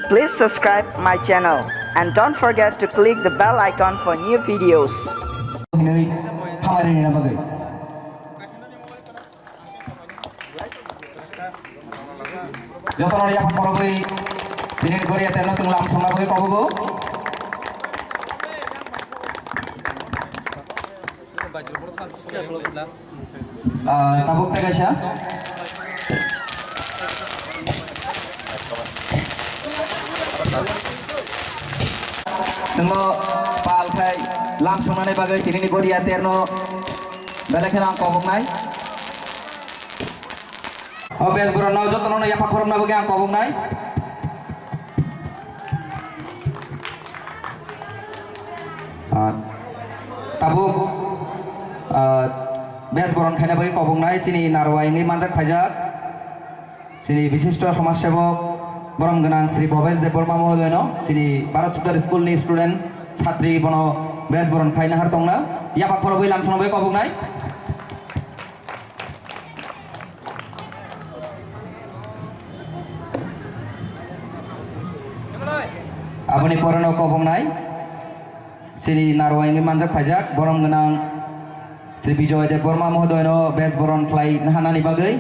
Please subscribe my channel and don't forget to click the bell icon for new videos. Tabuk Tagasha Semua Palkai langsung mana bagai kini bodi aterno balakan ang kobong nai Obes buron nau jotono na yapa korom na bagai ang kobong nai Tabuk বেশ বরণ খাইনা বাকি কবং নাই চিনি নারওয়া ইংলি মানজাক ফাইজাক চিনি বিশিষ্ট সমাজসেবক বরং গনাং শ্রী ভবেশ দেববর্মা মহোদয় চিনি ভারত সুদার স্কুল নি স্টুডেন্ট ছাত্রী বন বেশ বরণ খাইনা হার তংনা ইয়াপা খরবই লামসন বাকি কবং নাই আপনি পরনো কবং নাই চিনি নারওয়া ইংলি মানজাক ফাইজাক বরং গনাং Sri Bijoy Deborma Mohodoyno bes boron klai nahanani bagai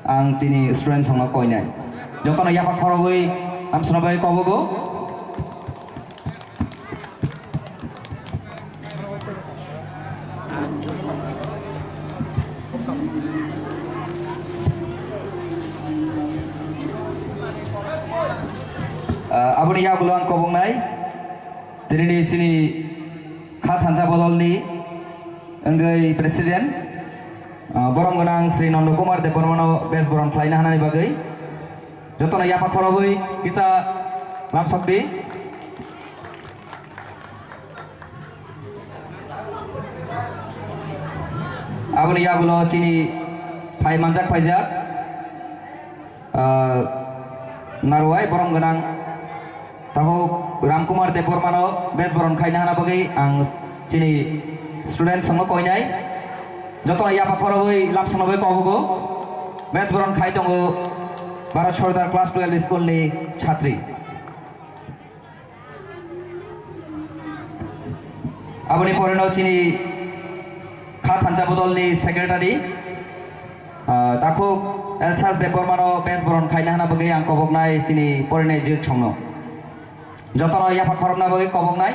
ang chini student songna koinai jotono yapa khoroboi amsona bai kobogo aboni yagulo ang kobong nai tini chini kha thansa bodolni Enggai Presiden Borong Genang Sri Nondo Kumar Debormano Bes Borong Klaina Hanani Bagai Jotona Yapa Koroboi Kisa Lam Sokti Abuni Yagulo Chini Pai Manjak Paijak Narwai Borong Genang Tahu Ram Kumar Debormano Bes Borong Klaina Hanani Bagai Ang Chini Student songno koinai joto yapa koroboi lamsono bai kobogo bes boron khai tongo Bharat Sardar class 12 school ni chhatri aboni poreno chini kha thancha bodol ni secretary takho Elsas Debormano bes boron khai na hana bagai ang kobognai chini porene jik chongno joto yapa korobna bagai kobognai